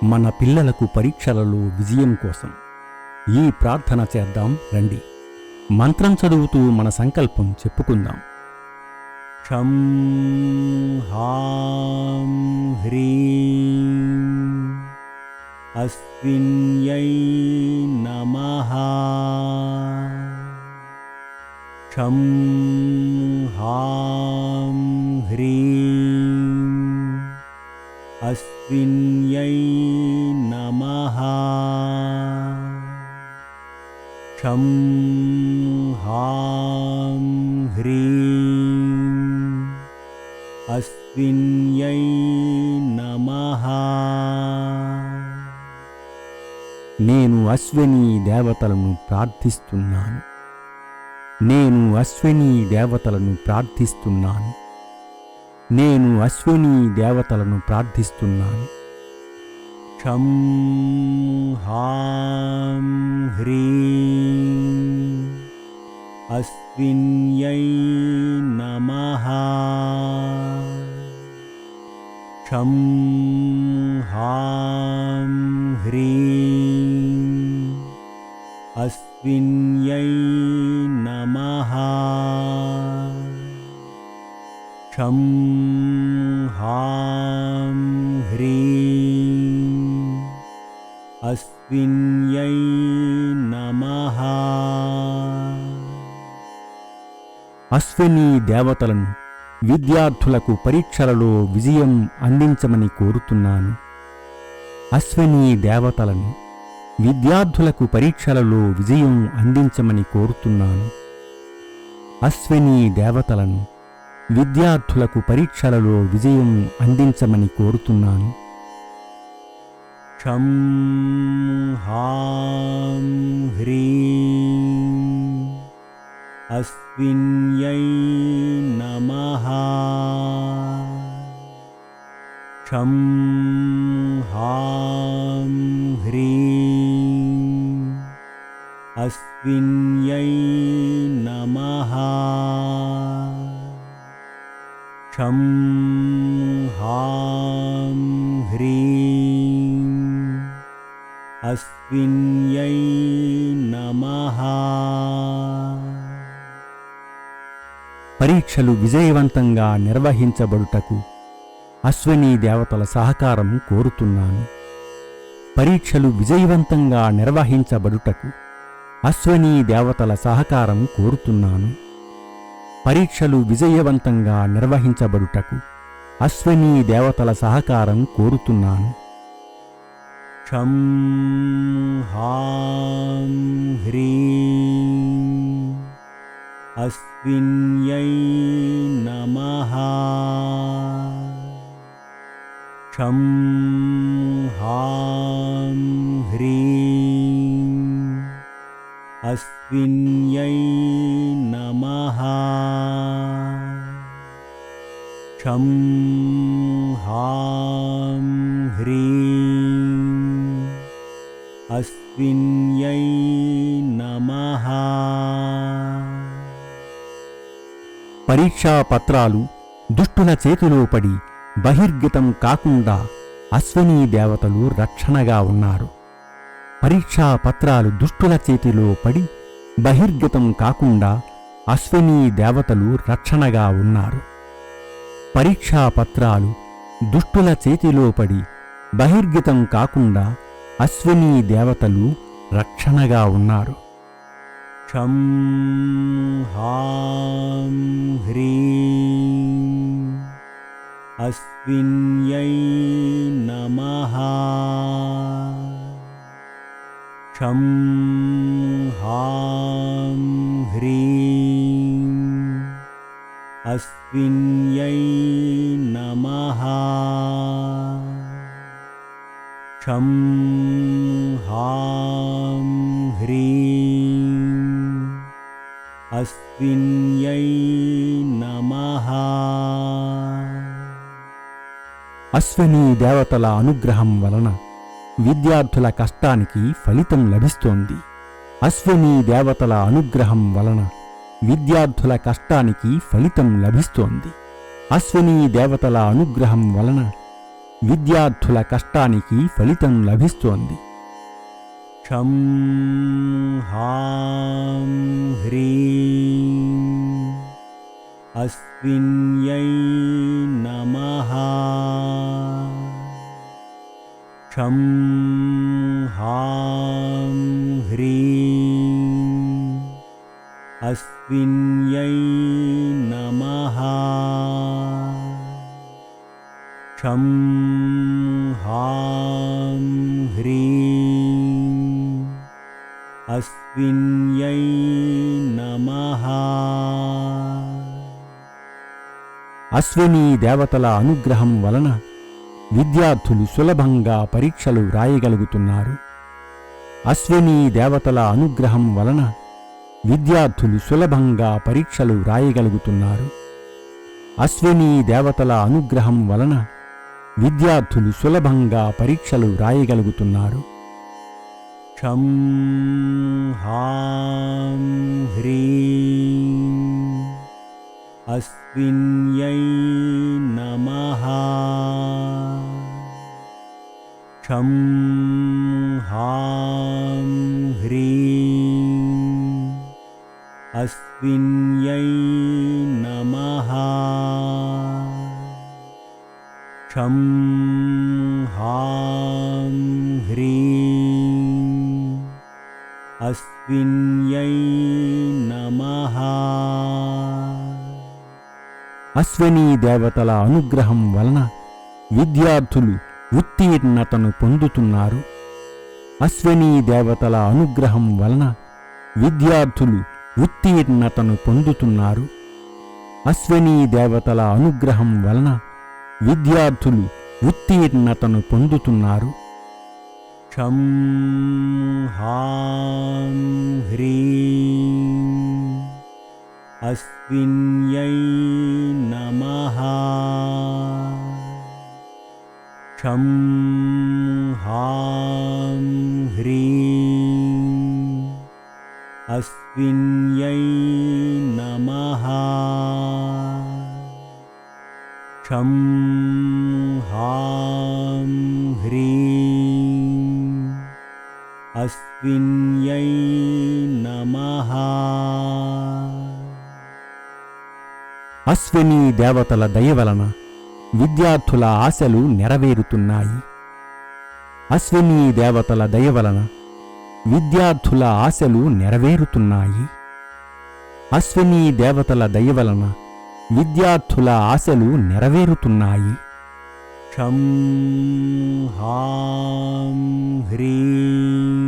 మన పిల్లలకు పరీక్షలలో విజయం కోసం ఈ ప్రార్థన చేద్దాం రండి. మంత్రం చదువుతూ మన సంకల్పం చెప్పుకుందాం. షం హాం హ్రీం అస్విన్యై నమః. షం హాం హ్రీం అస్విన్యై నమః. షం హాం హ్రీం అస్విన్యై నమః. నేను అశ్విని దేవతలను ప్రార్థిస్తున్నాను. నేను అశ్విని దేవతలను ప్రార్థిస్తున్నాను. నేను అశ్విని దేవతలను ప్రార్థిస్తున్నాను. షం హాం హ్రీం అస్విన్యై నమః. షం హాం హ్రీం అస్విన్యై నమః. షం హాం హ్రీం అస్విన్యై నమః. అశ్విని దేవతలను విద్యార్థులకు పరీక్షలలో విజయం అందించమని కోరుతున్నాను. అశ్విని దేవతలను విద్యార్థులకు పరీక్షలలో విజయం అందించమని కోరుతున్నాను. అశ్విని దేవతలను విద్యార్థులకు పరీక్షలలో విజయం అందించమని కోరుతున్నాను. షం హాం హ్రీం అస్విన్యై నమః. షం హాం హ్రీం అస్విన్యై నమః. షం హాం హ్రీం అస్విన్యై నమః. పరీక్షలు విజయవంతంగా నిర్వహించబడుటకు అశ్విని దేవతల సహకారం కోరుతున్నాను. పరీక్షలు విజయవంతంగా నిర్వహించబడుటకు అశ్విని దేవతల సహకారం కోరుతున్నాను. పరీక్షలు విజయవంతంగా నిర్వహించబడుటకు అశ్విని దేవతల సహకారం కోరుతున్నాను. షం హాం హ్రీం అస్విన్యై నమః. షం హాం హ్రీం అస్విన్యై నమః. షం హాం హ్రీం అస్విన్యై నమః. పరీక్షా పత్రాలు దుష్టుల చేతిలో పడి బహిర్గతం కాకుండా అశ్విని దేవతలు రక్షణగా ఉన్నారు. పరీక్షా పత్రాలు దుష్టుల చేతిలో పడి బహిర్గతం కాకుండా అశ్విని దేవతలు రక్షణగా ఉన్నారు. పరీక్షా పత్రాలు దుష్టుల చేతిలో పడి బహిర్గతం కాకుండా అశ్విని దేవతలు రక్షణగా ఉన్నారు. షం హాం హ్రీం అస్విన్యై నమః. షం హాం హ్రీం అస్విన్యై నమః. షం హాం హ్రీం అస్విన్యై నమః. అశ్విని దేవతల అనుగ్రహం వలన విద్యార్థుల కష్టానికి ఫలితం లభిస్తోంది. అశ్విని దేవతల అనుగ్రహం వలన విద్యార్థుల కష్టానికి ఫలితం లభిస్తోంది. అశ్విని దేవతల అనుగ్రహం వలన విద్యార్థుల కష్టానికి ఫలితం లభిస్తోంది. షం హాం హ్రీం అస్విన్యై నమః. షం హాం హ్రీం అస్విన్యై నమః. షం హాం హ్రీం అస్విన్యై నమః. అశ్వినీ దేవతల అనుగ్రహం వలన విద్యార్థులు సులభంగా పరీక్షలు వ్రాయగలుగుతున్నారు. అశ్వినీ దేవతల అనుగ్రహం వలన విద్యార్థులు సులభంగా పరీక్షలు వ్రాయగలుగుతున్నారు. అశ్వినీ దేవతల అనుగ్రహం వలన విద్యార్థులు సులభంగా పరీక్షలు వ్రాయగలుగుతున్నారు. షం హాం హ్రీం అస్విన్యై నమః. షం హాం హ్రీం అస్విన్యై నమః. షం హాం హ్రీం అస్విన్యై నమః. అశ్వినీ దేవతల అనుగ్రహం వలన విద్యార్థులు ఉత్తీర్ణతను పొందుతున్నారు. అశ్వినీ దేవతల అనుగ్రహం వలన విద్యార్థులు ఉత్తీర్ణతను పొందుతున్నారు. అశ్వినీ దేవతల అనుగ్రహం వలన విద్యార్థులు ఉత్తీర్ణతను పొందుతున్నారు. షం హాం హ్రీం అస్విన్యై నమః. షం హాం హ్రీం అస్విన్యై నమః. షం హాం హ్రీం అస్విన్యై నమః. అశ్వినీ దేవతల దయ వలన విద్యార్థుల ఆశలు నెరవేరుతున్నాయి. అశ్వినీ దేవతల దయ వలన విద్యార్థుల ఆశలు నెరవేరుతున్నాయి. అశ్వినీ దేవతల దయ వలన విద్యార్థుల ఆశలు నెరవేరుతున్నాయి. షం హాం హ్రీం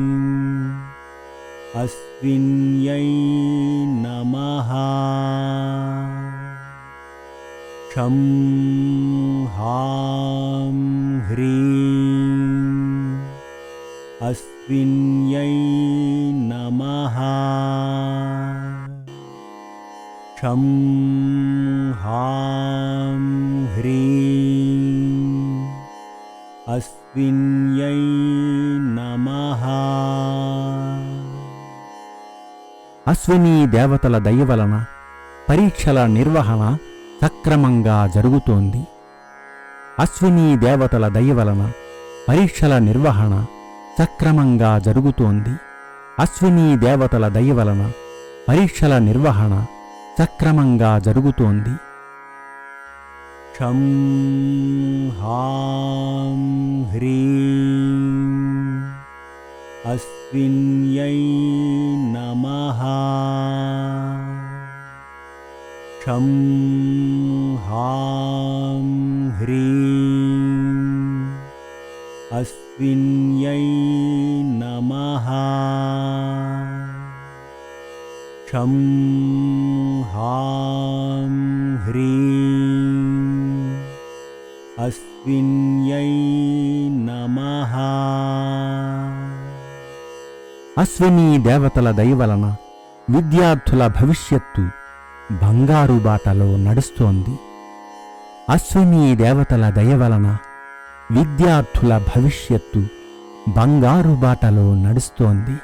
అస్విన్యై నమః. షం హాం హ్రీం అస్విన్యై నమః. షం హాం హ్రీం అస్విన్యై నమః. అశ్వినీ దేవతల దయ వలన పరీక్షల నిర్వహణ సక్రమంగా జరుగుతోంది. అశ్వినీ దేవతల దయ వలన పరీక్షల నిర్వహణ సక్రమంగా జరుగుతోంది. అశ్వినీ దేవతల దయ వలన పరీక్షల నిర్వహణ సక్రమంగా జరుగుతోంది. షం హాం హ్రీం అస్విన్యై నమః. షం హాం హ్రీం అస్విన్యై నమః. షం హాం హ్రీం అస్విన్యై నమః. అశ్వినీ దేవతల దయ వలన విద్యార్థుల భవిష్యత్తు బంగారు బాటలో నడుస్తోంది. అశ్వినీ దేవతల దయ వలన విద్యార్థుల భవిష్యత్తు బంగారు బాటలో నడుస్తోంది.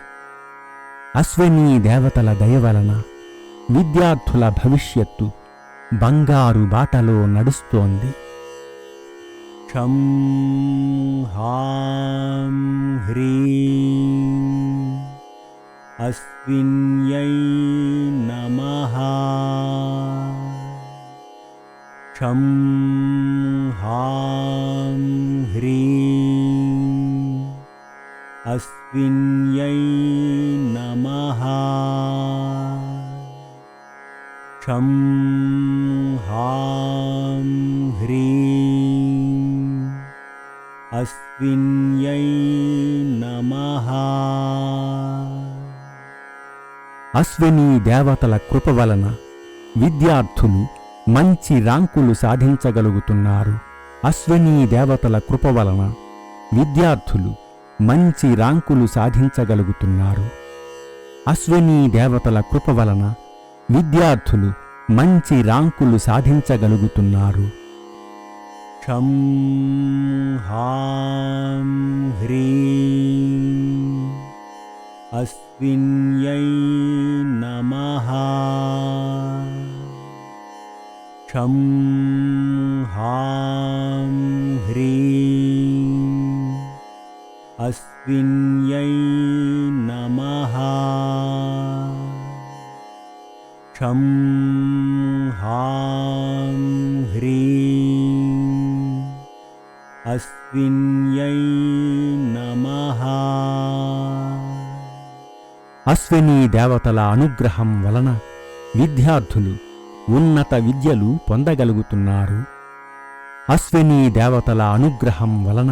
అశ్వినీ దేవతల దయ వలన విద్యార్థుల భవిష్యత్తు బంగారు బాటలో నడుస్తోంది. క్షం హాం హ్రీం అస్విన్యై నమః. క్షం హాం హ్రీం అస్విన్యై నమః. క్షం హాం హ్రీం అస్విన్యై నమః. అశ్విని దేవతల కృప వలన విద్యార్థులు మంచి ర్యాంకులు సాధించగలుగుతున్నారు. అశ్విని దేవతల కృప వలన విద్యార్థులు మంచి ర్యాంకులు సాధించగలుగుతున్నారు. అశ్విని దేవతల కృప వలన విద్యార్థులు మంచి ర్యాంకులు సాధించగలుగుతున్నారు. క్షం హాం హ్రీం అస్విన్యై నమః. క్షం హాం హ్రీం అస్విన్యై నమః. క్షం హాం హ్రీం అస్విన్యై నమః. అశ్విని దేవతల అనుగ్రహం వలన విద్యార్థులు ఉన్నత విద్యలు పొందగలుగుతున్నారు. అశ్విని దేవతల అనుగ్రహం వలన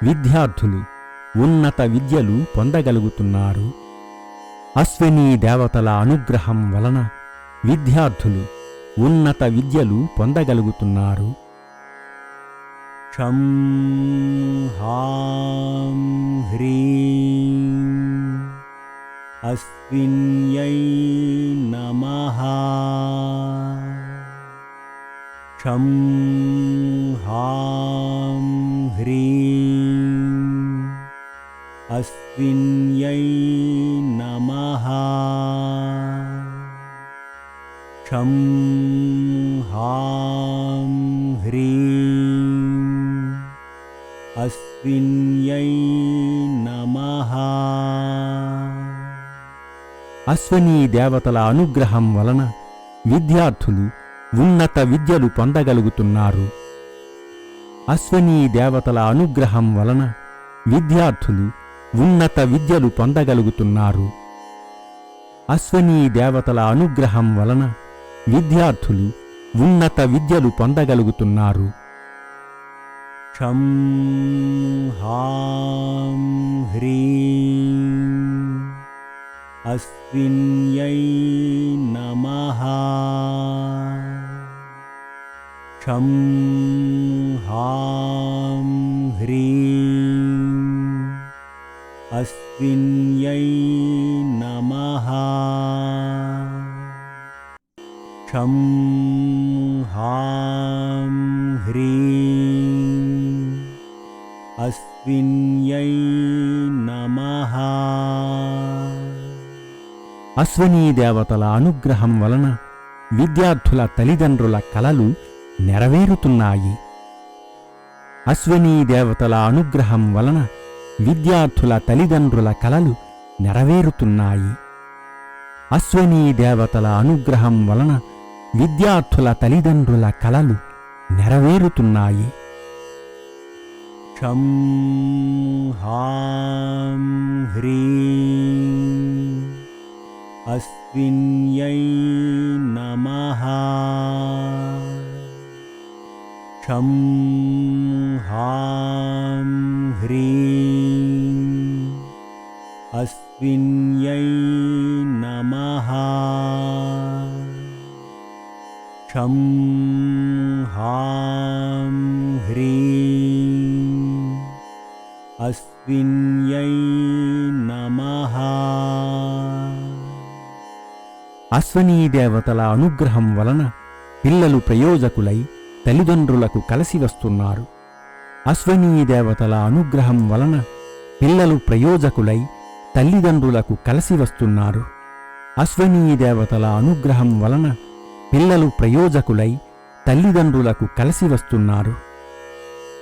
విద్యార్థులు ఉన్నత విద్యలు పొందగలుగుతున్నారు. అశ్విని దేవతల అనుగ్రహం వలన విద్యార్థులు ఉన్నత విద్యలు పొందగలుగుతున్నారు. క్షం హాం హ్రీం అస్విన్యై నమః. క్షం హాం హ్రీం అస్విన్యై నమః. క్షం హాం హ్రీం అస్విన్యై నమః. అశ్విని దేవతల అనుగ్రహం వలన విద్యార్థులు ఉన్నత విద్యలు పొందగలుగుతున్నారు. అశ్విని దేవతల అనుగ్రహం వలన విద్యార్థులు ఉన్నత విద్యలు పొందగలుగుతున్నారు. అశ్విని దేవతల అనుగ్రహం వలన విద్యార్థులు ఉన్నత విద్యలు పొందగలుగుతున్నారు. క్షం హాం హ్రీం అస్విన్యై నమః. క్షం హాం హ్రీం అస్విన్యై నమః. క్షం హాం హ్రీం అస్విన్యై నమః. అశ్విని దేవతల అనుగ్రహం వలన విద్యార్థుల తల్లిదండ్రుల కలలు నెరవేరుతున్నాయి. అశ్విని దేవతల అనుగ్రహం వలన విద్యార్థుల తల్లిదండ్రుల కలలు నెరవేరుతున్నాయి. అశ్విని దేవతల అనుగ్రహం వలన విద్యార్థుల తల్లిదండ్రుల కలలు నెరవేరుతున్నాయి. క్షం హాం హ్రీం అస్విన్యై నమః. క్షం హాం హ్రీం అస్విన్యై నమః. క్షం హాం హ్రీం అస్విన్యై నమః. అశ్విని దేవతల అనుగ్రహం వలన పిల్లలు ప్రయోజకులై తల్లిదండ్రులకు కలిసి వస్తున్నారు. అశ్విని దేవతల అనుగ్రహం వలన పిల్లలు ప్రయోజకులై తల్లిదండ్రులకు కలిసి వస్తున్నారు. అశ్విని దేవతల అనుగ్రహం వలన పిల్లలు ప్రయోజకులై తల్లిదండ్రులకు కలిసి వస్తున్నారు.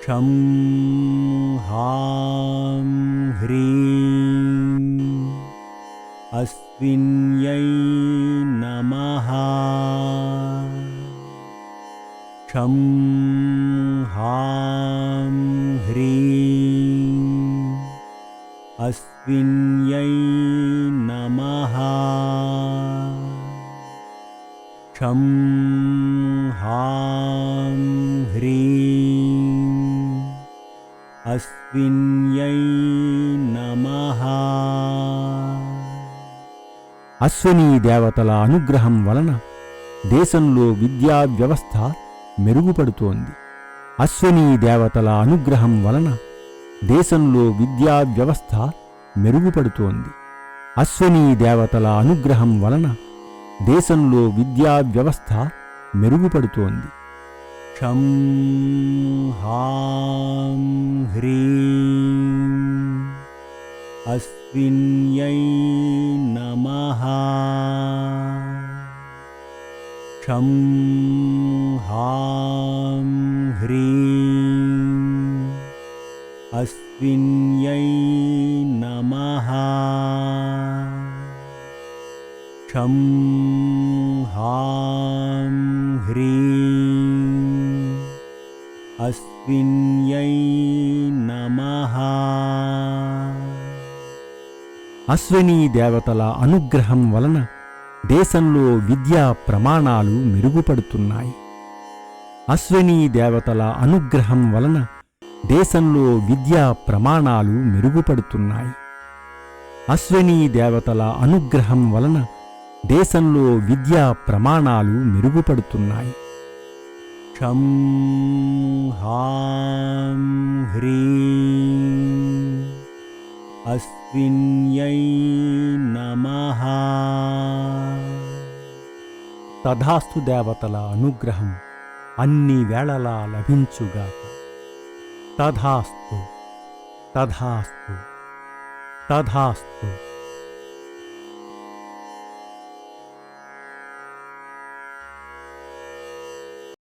క్షం హాం హ్రీం అస్విన్యై నమః. క్షం హాం హ్రీం అస్విన్యై నమః. క్షం హాం హ్రీం అస్విన్యై నమః. అశ్వినీ దేవతల అనుగ్రహం వలన దేశంలో విద్యా వ్యవస్థ మెరుగుపడుతోంది. అశ్వినీ దేవతల అనుగ్రహం వలన దేశంలో విద్యా వ్యవస్థ మెరుగుపడుతోంది. అశ్వినీ దేవతల అనుగ్రహం వలన దేశంలో విద్యా వ్యవస్థ మెరుగుపడుతోంది. క్షం హాం హ్రీం అస్విన్యై నమః. క్షం హాం హ్రీం అస్విన్యై నమః. క్షం హాం హ్రీం అస్విన్యై నమః. అశ్వినీ దేవతల అనుగ్రహం వలన దేశంలో విద్యా ప్రమాణాలు మెరుగుపడుతున్నాయి. అశ్వినీ దేవతల అనుగ్రహం వలన దేశంలో విద్యా ప్రమాణాలు మెరుగుపడుతున్నాయి. అశ్వినీ దేవతల అనుగ్రహం వలన దేశంలో విద్యా ప్రమాణాలు మెరుగుపడుతున్నాయి. క్షం హాం హ్రీం అస్విన్యై నమః. తథాస్తు దేవతల అనుగ్రహం అన్ని వేళలా లభించుగాక. తథాస్తు తథాస్తు తథాస్తు.